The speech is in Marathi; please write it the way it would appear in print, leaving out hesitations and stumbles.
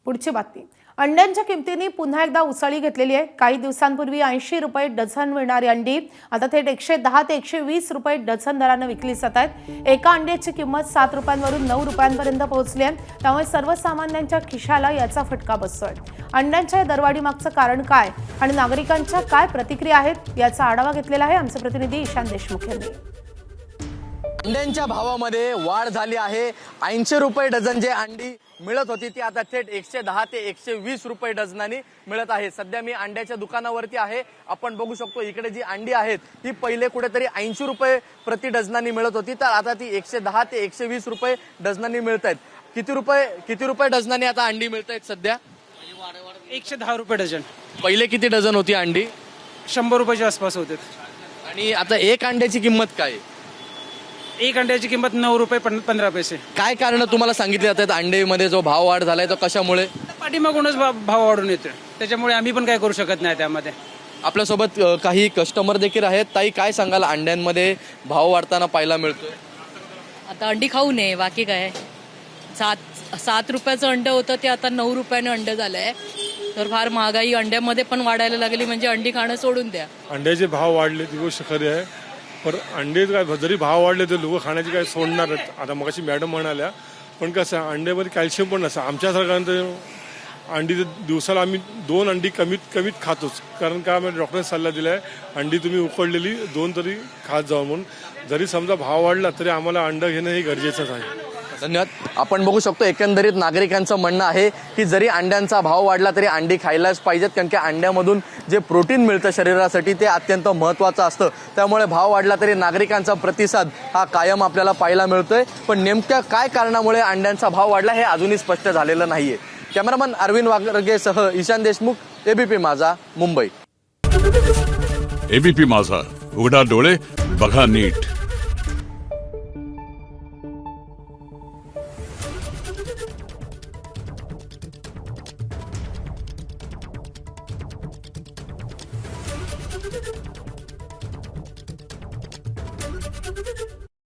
पुढची बातमी. अंड्यांच्या किमतीने पुन्हा एकदा उसळी घेतलेली आहे. काही दिवसांपूर्वी 80 रुपये डझन मिळणारी अंडी आता थेट 110 ते 120 रुपये डझन दराने विकली जात आहेत. एका अंड्याची किंमत 7 रुपयांवरून 9 रुपयांपर्यंत पोहोचली आहे. त्यामुळे सर्वसामान्यांच्या खिशाला याचा फटका बसतोय. अंड्यांच्या दरवाढी मागचं कारण काय आणि नागरिकांच्या काय प्रतिक्रिया आहेत याचा आढावा घेतलेला आहे आमचे प्रतिनिधी ईशान देशमुख यांनी. अंड्यांच्या भावामध्ये वाढ झाली आहे. 80 रुपये डझन जे अंडी मिळत होती ती आता थेट 110 ते 120 रुपये डझनाने मिळत आहे. सध्या मी अंड्याच्या दुकानावरती आहे. आपण बघू शकतो इकडे जी अंडी आहेत ती पहिले कुठेतरी 80 रुपये प्रति डझनाने मिळत होती, तर आता ती 110 ते 120 रुपये डझनाने मिळत आहेत. किती रुपये डझनाने आता अंडी मिळत आहेत सध्या? 110 रुपये डझन. पहिले किती डझन होती अंडी? 100 रुपयाच्या आसपास होते. आणि आता एक अंड्याची किंमत काय? एक अंड्याची किंमत 9 रुपये 15 पैसे. काय कारण तुम्हाला सांगितले जातात अंड्यामध्ये जो भाव वाढ झालाय तो कशामुळे? पाठीमागूनच भाव वाढून येतोय, त्याच्यामुळे आम्ही पण काय करू शकत नाही त्यामध्ये. आपल्यासोबत काही कस्टमर देखील आहेत. ताई, काय सांगाल अंड्यांमध्ये भाव वाढताना पाहायला मिळतोय? आता अंडी खाऊ नये, बाकी काय. 7 रुपयाचं अंड होतं ते आता 9 रुपयाने अंड झालंय. तर फार महागाई अंड्यामध्ये पण वाढायला लागली, म्हणजे अंडी खाणं सोडून द्या. अंड्याचे भाव वाढले ती गोष्ट खरी आहे, पण अंडे काय जरी भाव वाढले तर लोक खाण्याची काय सोडणार आहेत. आता मगाशी मॅडम म्हणाल्या, पण कसं अंड्यामध्ये कॅल्शियम पण नसतं. आमच्यासारख्यानंतर अंडी दिवसाला आम्ही 2 अंडी कमीत खातोच, कारण का आम्ही डॉक्टरने सल्ला दिला आहे अंडी तुम्ही उकडलेली 2 तरी खात जावं म्हणून. जरी समजा भाव वाढला तरी आम्हाला अंडं घेणं हे गरजेचंच आहे. धन्यवाद. आपण बघू शकतो एकंदरीत नागरिकांचं म्हणणं आहे की जरी अंड्यांचा भाव वाढला तरी अंडी खायलाच पाहिजेत, कारण की अंड्यामधून जे प्रोटीन मिळतं शरीरासाठी ते अत्यंत महत्त्वाचं असतं. त्यामुळे भाव वाढला तरी नागरिकांचा प्रतिसाद हा कायम आपल्याला पाहायला मिळतोय. पण नेमक्या काय कारणामुळे अंड्यांचा भाव वाढला हे अजूनही स्पष्ट झालेलं नाहीये. कॅमेरामन अरविंद वागरगेसह ईशान देशमुख, एबीपी माझा, मुंबई. एबीपी माझा, उघडा डोळे बघा नीट. Thank you.